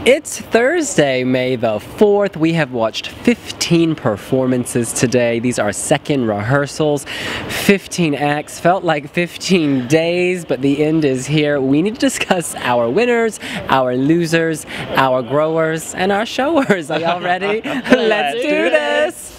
It's Thursday, May the 4th. We have watched 15 performances today. These are second rehearsals, 15 acts. Felt like 15 days, but the end is here. We need to discuss our winners, our losers, our growers, and our showers. Are y'all ready? Let's do this!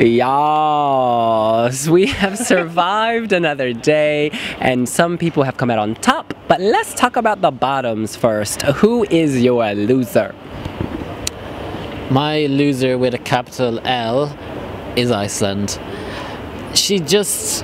Yes, we have survived another day, and some people have come out on top, but let's talk about the bottoms first. Who is your loser? My loser with a capital L is Iceland. She just,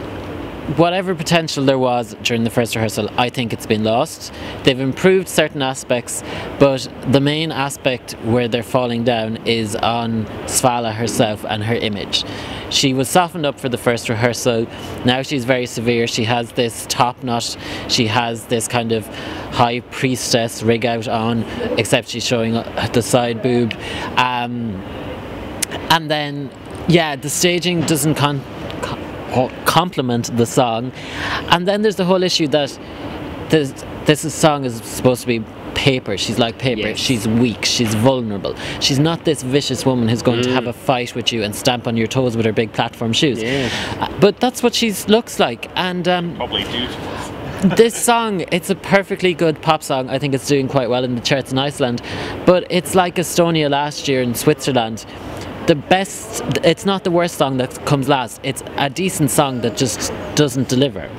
whatever potential there was during the first rehearsal, I think it's been lost. They've improved certain aspects, but the main aspect where they're falling down is on Svala herself and her image. She was softened up for the first rehearsal. Now she's very severe. She has this top knot. She has this kind of high priestess rig out on, except she's showing the side boob. And then, yeah, the staging doesn't complement the song, and then there's the whole issue that this song is supposed to be paper. She's like paper. Yes. She's weak, she's vulnerable, she's not this vicious woman who's going to have a fight with you and stamp on your toes with her big platform shoes. But that's what she looks like, and probably beautiful. This song, it's a perfectly good pop song. I think it's doing quite well in the charts in Iceland, but it's like Estonia last year in Switzerland. It's not the worst song that comes last. It's a decent song that just doesn't deliver.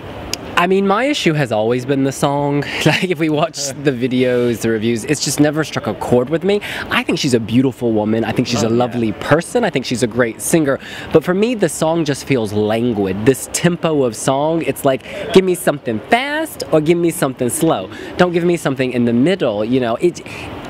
I mean, my issue has always been the song. Like, if we watch the videos, the reviews, it's just never struck a chord with me. I think she's a beautiful woman. I think she's a lovely person. I think she's a great singer. But for me, the song just feels languid. This tempo of song, it's like, give me something fast or give me something slow. Don't give me something in the middle, you know.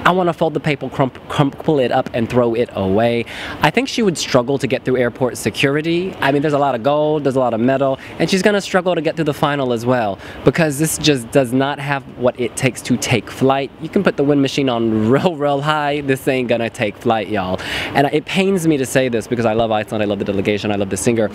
I want to fold the paper, crumple it up, and throw it away. I think she would struggle to get through airport security. I mean, there's a lot of gold, there's a lot of metal, and she's going to struggle to get through the final as well, because this just does not have what it takes to take flight. You can put the wind machine on real high, this ain't gonna take flight, y'all. And it pains me to say this because I love Iceland, I love the delegation, I love the singer,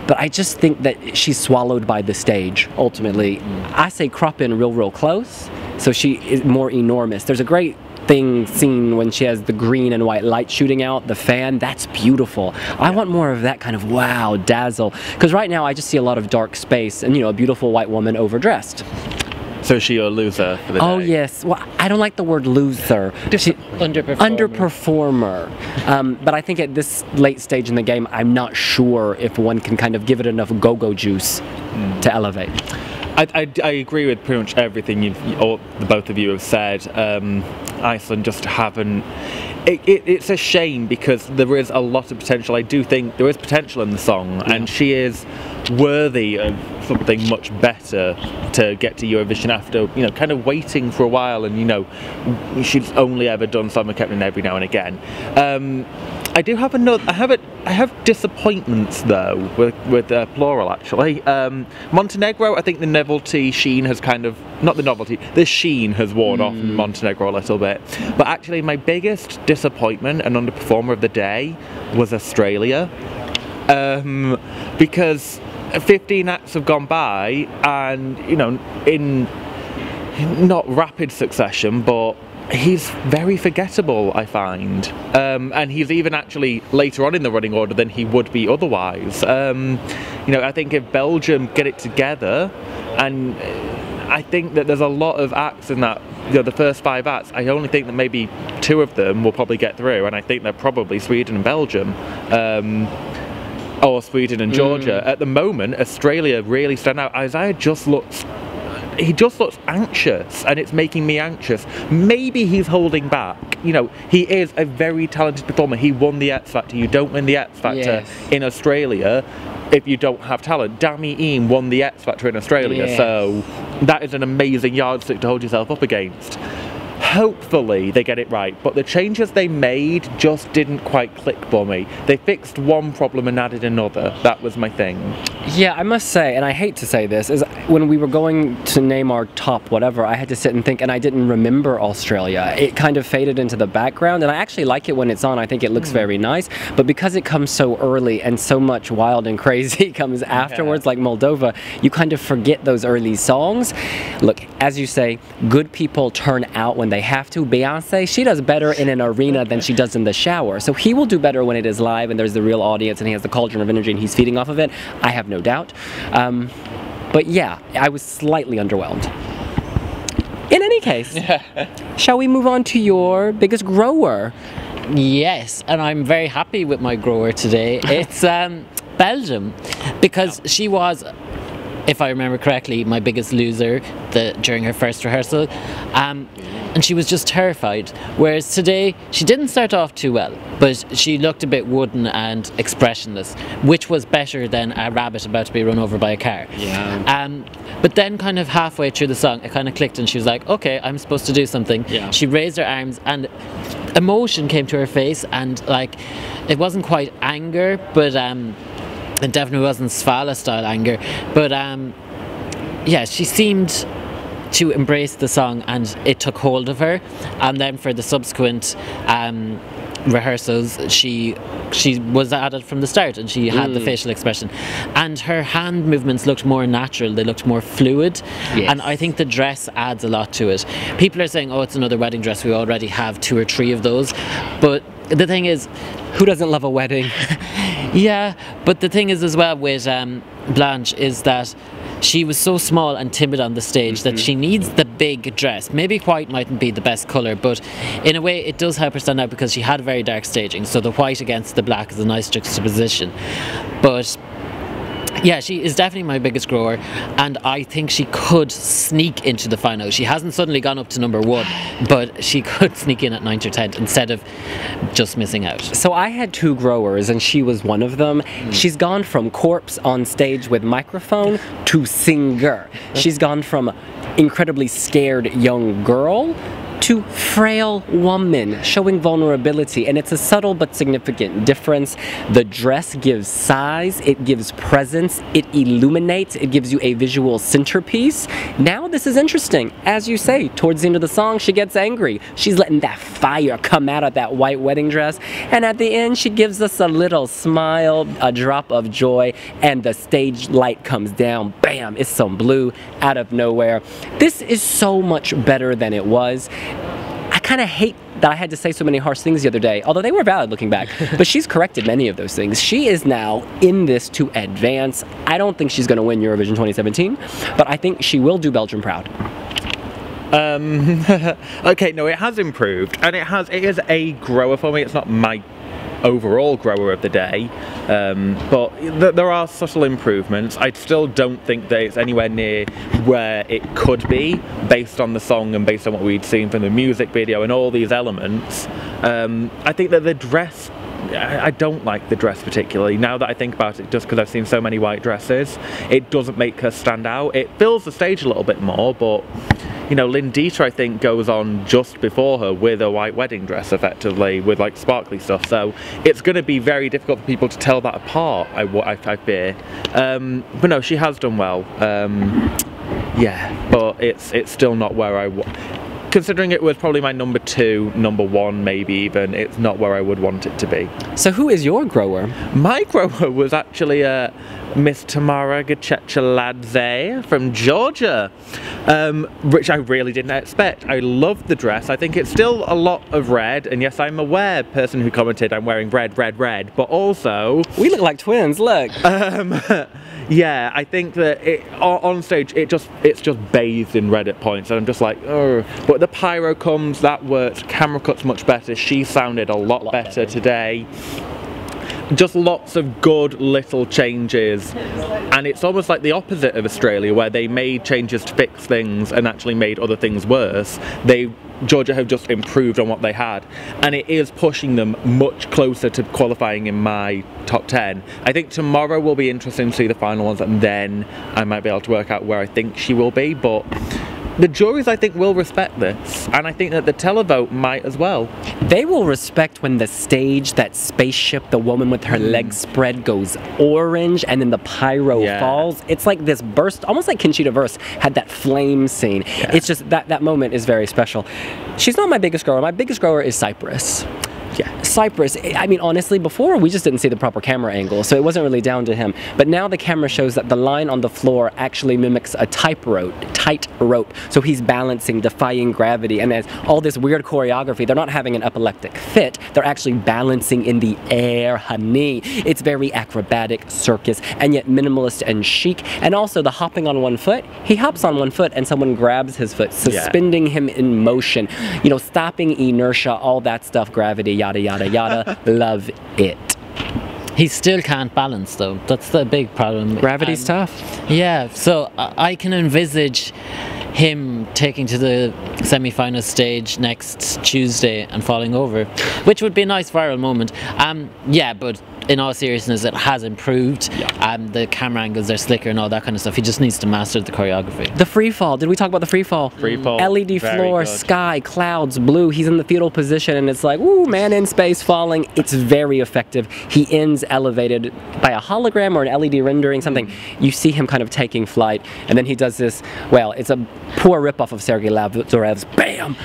but I just think that she's swallowed by the stage, ultimately. I say crop in real close, so she is more enormous. There's a great scene when she has the green and white light shooting out, the fan, that's beautiful. I want more of that kind of wow, dazzle, because right now I just see a lot of dark space and, you know, a beautiful white woman overdressed. So is she your loser for the day? Oh yes, well, I don't like the word loser. Underperformer. But I think at this late stage in the game, I'm not sure if one can kind of give it enough go-go juice to elevate. I agree with pretty much everything both of you have said. Iceland just haven't. It's a shame because there is a lot of potential. I do think there is potential in the song, and she is worthy of something much better to get to Eurovision after, you know, kind of waiting for a while, and, you know, she's only ever done Summer Captain every now and again. I do have I have disappointments though with plural actually. Montenegro, I think the novelty sheen has kind of, not the novelty, the sheen has worn off in Montenegro a little bit. But actually my biggest disappointment and underperformer of the day was Australia. Because 15 acts have gone by, and, you know, in not rapid succession, but he's very forgettable, I find. And he's even actually later on in the running order than he would be otherwise. You know, I think if Belgium get it together, and I think that there's a lot of acts in that, you know, the first 5 acts, I only think that maybe 2 of them will probably get through, and I think they're probably Sweden and Belgium. Or Sweden and Georgia. At the moment, Australia really stand out. Isaiah just looks, he just looks anxious, and it's making me anxious. Maybe he's holding back. You know, he is a very talented performer. He won the X Factor. You don't win the X Factor in Australia if you don't have talent. Dami Eam won the X Factor in Australia, so that is an amazing yardstick to hold yourself up against. Hopefully they get it right, but the changes they made just didn't quite click for me. They fixed one problem and added another. That was my thing. Yeah, I must say, and I hate to say this, is when we were going to name our top whatever, I had to sit and think, and I didn't remember Australia. It kind of faded into the background, and I actually like it when it's on. I think it looks very nice, but because it comes so early and so much wild and crazy comes afterwards, like Moldova, you kind of forget those early songs. Look, as you say, good people turn out when they have to. Beyonce, she does better in an arena than she does in the shower, so he will do better when it is live and there's the real audience and he has the cauldron of energy and he's feeding off of it. I have no doubt. But yeah, I was slightly underwhelmed. In any case, shall we move on to your biggest grower? Yes, and I'm very happy with my grower today. It's Belgium, because she was, if I remember correctly, my biggest loser during her first rehearsal. And she was just terrified. Whereas today, she didn't start off too well, but she looked a bit wooden and expressionless, which was better than a rabbit about to be run over by a car. Yeah. But then kind of halfway through the song, it kind of clicked and she was like, okay, I'm supposed to do something. Yeah. She raised her arms and emotion came to her face, and like, it wasn't quite anger, but it definitely wasn't Svala style anger, but yeah, she seemed to embrace the song and it took hold of her. And then for the subsequent rehearsals, she was at it from the start, and she had the facial expression, and her hand movements looked more natural, they looked more fluid. And I think the dress adds a lot to it. People are saying, oh, it's another wedding dress, we already have 2 or 3 of those, but the thing is, who doesn't love a wedding? Yeah, but the thing is as well with Blanche is that she was so small and timid on the stage that she needs the big dress. Maybe white mightn't be the best colour, but in a way it does help her stand out because she had very dark staging, so the white against the black is a nice juxtaposition. But yeah, she is definitely my biggest grower, and I think she could sneak into the final. She hasn't suddenly gone up to number 1, but she could sneak in at 9th or 10th instead of just missing out. So I had 2 growers, and she was one of them. She's gone from corpse on stage with microphone to singer. She's gone from incredibly scared young girl to frail woman, showing vulnerability, and it's a subtle but significant difference. The dress gives size, it gives presence, it illuminates, it gives you a visual centerpiece. Now this is interesting. As you say, towards the end of the song, she gets angry. She's letting that fire come out of that white wedding dress, and at the end, she gives us a little smile, a drop of joy, and the stage light comes down. Bam! It's some blue out of nowhere. This is so much better than it was. I kind of hate that I had to say so many harsh things the other day, although they were valid looking back, but she's corrected many of those things. She is now in this to advance. I don't think she's going to win Eurovision 2017, but I think she will do Belgium proud. Okay, no, it has improved, and it is a grower for me. It's not my overall grower of the day, but there are subtle improvements. I still don't think that it's anywhere near where it could be based on the song and based on what we'd seen from the music video and all these elements. I think that the dress, I don't like the dress particularly. Now that I think about it, just because I've seen so many white dresses, it doesn't make her stand out. It fills the stage a little bit more, but you know, Lindita, I think, goes on just before her with a white wedding dress, effectively, with like sparkly stuff. So it's going to be very difficult for people to tell that apart, I fear. But no, she has done well. Yeah, but it's still not where considering it was probably my number 2, number 1 maybe even, it's not where I would want it to be. So who is your grower? My grower was actually Miss Tamara Gachecheladze from Georgia, which I really didn't expect. I loved the dress. I think it's still a lot of red, and yes, I'm aware, person who commented, I'm wearing red, but also... We look like twins, look! Yeah, I think that on stage it's just bathed in red at points, and I'm just like, oh. But the pyro comes, that worked. Camera cuts much better. She sounded a lot better today. Just lots of good little changes, and it's almost like the opposite of Australia, where they made changes to fix things and actually made other things worse. Georgia have just improved on what they had, and it is pushing them much closer to qualifying in my top 10. I think tomorrow will be interesting to see the final ones, and then I might be able to work out where I think she will be, but the juries, I think, will respect this, and I think that the televote might as well. They will respect when the stage, that spaceship, the woman with her legs spread goes orange, and then the pyro falls. It's like this burst, almost like Conchita Wurst had that flame scene. Yeah. It's just that moment is very special. She's not my biggest grower. My biggest grower is Cyprus. Yeah, Cyprus, I mean, honestly, before we just didn't see the proper camera angle, so it wasn't really down to him. But now the camera shows that the line on the floor actually mimics a tight rope. So he's balancing, defying gravity, and there's all this weird choreography. They're not having an epileptic fit, they're actually balancing in the air, honey. It's very acrobatic, circus, and yet minimalist and chic. And also the hopping on one foot, he hops on one foot and someone grabs his foot, suspending him in motion. You know, stopping inertia, all that stuff, gravity, yada, yada, yada. Love it. He still can't balance though. That's the big problem. Gravity's tough. Yeah, so I can envisage him taking to the semi-final stage next Tuesday and falling over, which would be a nice viral moment. Yeah, but in all seriousness, it has improved. The camera angles are slicker and all that kind of stuff. He just needs to master the choreography. The free fall. Did we talk about the free fall? Free fall. LED floor, sky, clouds, blue. He's in the fetal position and it's like, ooh, man in space falling. It's very effective. He ends elevated by a hologram or an LED rendering, something. You see him kind of taking flight, and then he does this, well, it's a poor ripoff of Sergei Lavzorev's Bam!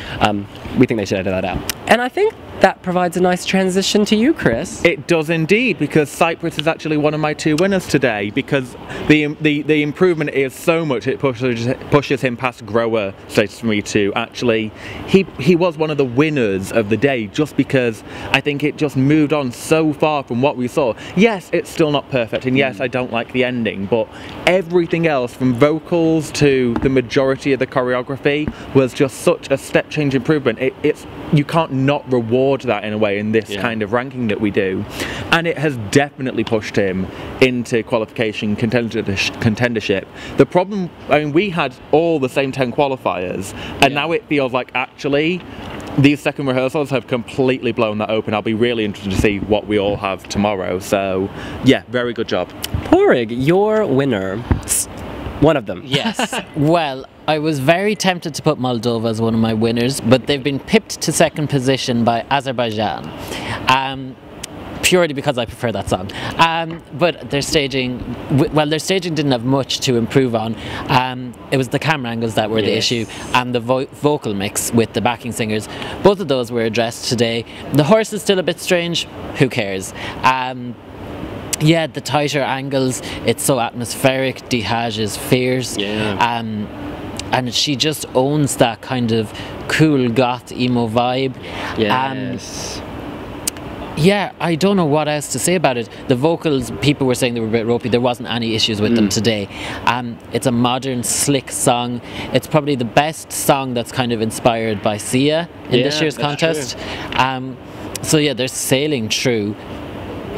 We think they should edit that out. And I think that provides a nice transition to you, Chris. It does indeed, because Cyprus is actually one of my two winners today, because the improvement is so much it pushes him past grower status for me too. Actually, he was one of the winners of the day, just because I think it just moved on so far from what we saw. Yes, it's still not perfect, and yes, I don't like the ending, but everything else, from vocals to the majority of the choreography, was just such a step change improvement. You can't not reward that in a way in this kind of ranking that we do, and it has definitely pushed him into qualification contendership. The problem, I mean, we had all the same 10 qualifiers, and now it feels like actually these second rehearsals have completely blown that open. I'll be really interested to see what we all have tomorrow. So yeah, very good job. Hovig, your winner. One of them. Yes. Well, I was very tempted to put Moldova as one of my winners, but they've been pipped to second position by Azerbaijan. Purely because I prefer that song. But their staging, their staging didn't have much to improve on. It was the camera angles that were the issue, and the vocal mix with the backing singers. Both of those were addressed today. The horse is still a bit strange. Who cares? Yeah, the tighter angles, it's so atmospheric. Dihaj is fierce. And she just owns that kind of cool goth emo vibe. Yeah, I don't know what else to say about it. The vocals, people were saying they were a bit ropey. There wasn't any issues with them today. It's a modern, slick song. It's probably the best song that's kind of inspired by Sia in this year's contest. So yeah, they're sailing through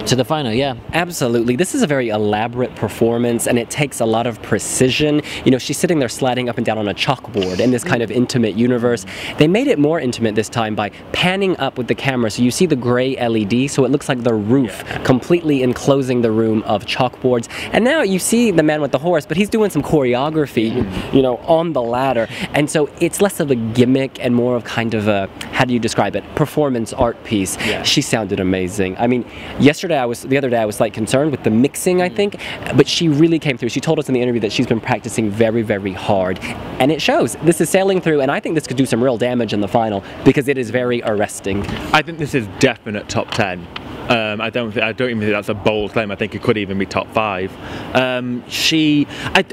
to the final, Absolutely. This is a very elaborate performance, and it takes a lot of precision. You know, she's sitting there sliding up and down on a chalkboard in this kind of intimate universe. They made it more intimate this time by panning up with the camera, so you see the gray LED, so it looks like the roof completely enclosing the room of chalkboards. And now you see the man with the horse, but he's doing some choreography, you know, on the ladder. And so it's less of a gimmick and more of kind of a, how do you describe it, performance art piece. She sounded amazing. I mean, the other day I was slightly concerned with the mixing, I think, but she really came through. She told us in the interview that she's been practicing very, very hard, and it shows. This is sailing through, and I think this could do some real damage in the final because it is very arresting. I think this is definite top 10. I don't even think that's a bold claim. I think it could even be top 5. I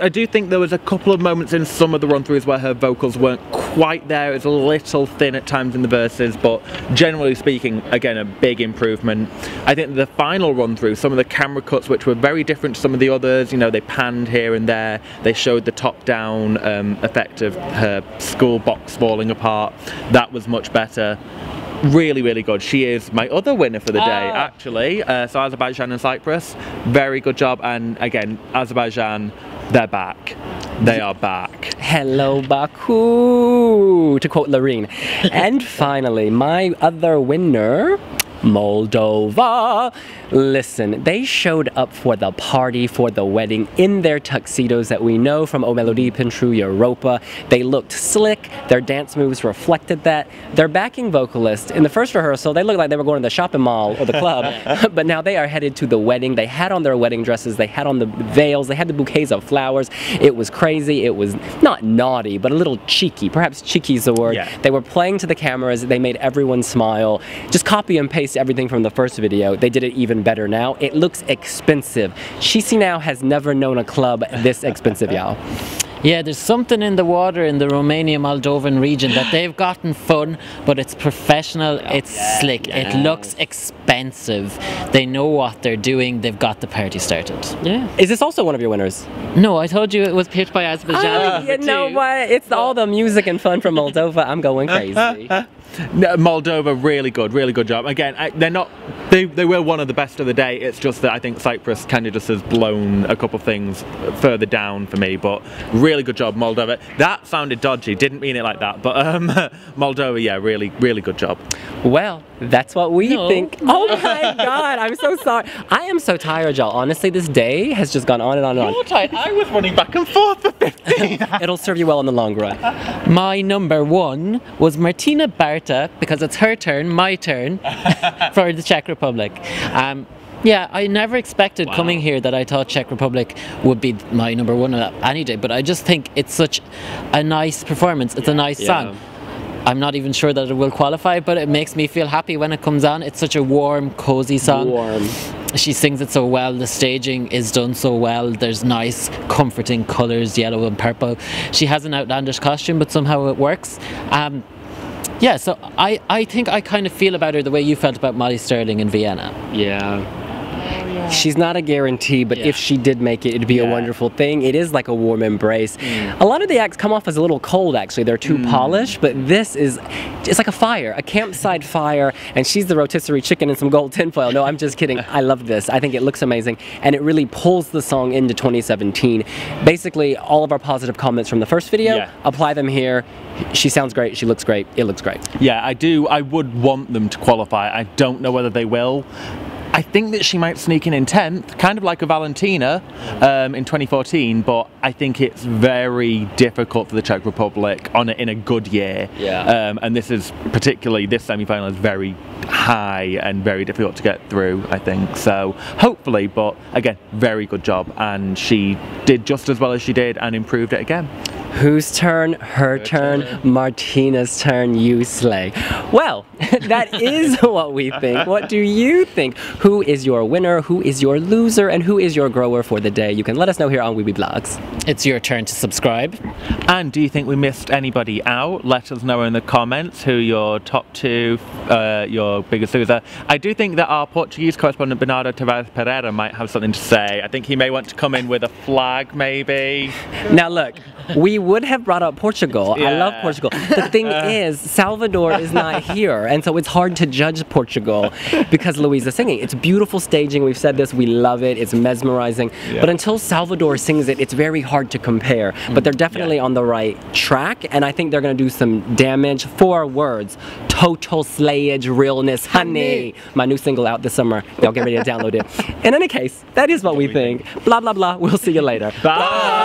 do think there was a couple of moments in some of the run-throughs where her vocals weren't quite there. It was a little thin at times in the verses, but generally speaking, again, a big improvement. I think the final run-through, some of the camera cuts, which were very different to some of the others, you know, they panned here and there. They showed the top-down effect of her school box falling apart. That was much better. Really, really good. She is my other winner for the day, actually. So Azerbaijan and Cyprus, very good job. And again, Azerbaijan, they're back. They are back. Hello, Baku, to quote Loreen. And finally, my other winner Moldova. Listen, they showed up for the party, for the wedding, in their tuxedos that we know from O Melodie pentru Europa. They looked slick, their dance moves reflected that. Their backing vocalist, in the first rehearsal, they looked like they were going to the shopping mall or the club, but now they are headed to the wedding. They had on their wedding dresses, they had on the veils, they had the bouquets of flowers. It was crazy, it was not naughty, but a little cheeky. Perhaps cheeky is the word. Yeah. They were playing to the cameras, they made everyone smile. Just copy and paste everything from the first video. They did it even better now. It looks expensive. Chisinau has never known a club this expensive, y'all. Yeah, there's something in the water in the Romania-Moldovan region that they've gotten fun, but it's professional, it's slick, it looks expensive. They know what they're doing, they've got the party started. Yeah. Is this also one of your winners? No, I told you it was picked by Azerbaijan. You know what? It's all the music and fun from Moldova. I'm going crazy. No, Moldova, really good job. Again, they were one of the best of the day. It's just that I think Cyprus kind of just has blown a couple things further down for me, but really good job, Moldova. That sounded dodgy, didn't mean it like that, but Moldova, yeah, really good job. Well, that's what we think. Oh my God, I'm so sorry. I am so tired, y'all. Honestly, this day has just gone on and on and on. You're tired. I was running back and forth for 15. It'll serve you well in the long run. My number one was Martina Barta, because it's her turn, my turn, for the Czech Republic. Yeah, I never expected coming here that I thought Czech Republic would be my number one any day, but I just think it's such a nice performance. It's a nice song. I'm not even sure that it will qualify, but it makes me feel happy when it comes on. It's such a warm, cozy song. She sings it so well. The staging is done so well. There's nice, comforting colours, yellow and purple. She has an outlandish costume, but somehow it works. Yeah, so I think I kind of feel about her the way you felt about Molly Sterling in Vienna. Yeah. She's not a guarantee, but if she did make it, it'd be a wonderful thing. It is like a warm embrace. A lot of the acts come off as a little cold, actually. They're too polished, but this is, it's like a fire, a campsite fire, and she's the rotisserie chicken and some gold tinfoil. No, I'm just kidding. I love this. I think it looks amazing, and it really pulls the song into 2017. Basically, all of our positive comments from the first video, apply them here. She sounds great, she looks great, it looks great. Yeah, I would want them to qualify. I don't know whether they will. I think that she might sneak in 10th, kind of like a Valentina in 2014, but I think it's very difficult for the Czech Republic in a good year. And this semi-final is very high and very difficult to get through, I think. So hopefully, but again, very good job, and she did just as well as she did and improved it again. Whose turn? Her turn. Martina's turn. You slay. Well, that is what we think. What do you think? Who is your winner? Who is your loser? And who is your grower for the day? You can let us know here on wiwibloggs. It's your turn to subscribe. And do you think we missed anybody out? Let us know in the comments who your top two, your biggest loser. I do think that our Portuguese correspondent Bernardo Tavares Pereira might have something to say. I think he may want to come in with a flag, maybe. Now look, we would have brought up Portugal. I love Portugal. The thing is, Salvador is not here, and so it's hard to judge Portugal because Louise is singing. It's beautiful staging. We've said this. We love it. It's mesmerizing. But until Salvador sings it, it's very hard to compare. But they're definitely on the right track, and I think they're going to do some damage. 4 words: total slayage, realness, honey. My new single out this summer. Y'all get ready to download it. In any case, that is what we think. Blah blah blah. We'll see you later. Bye.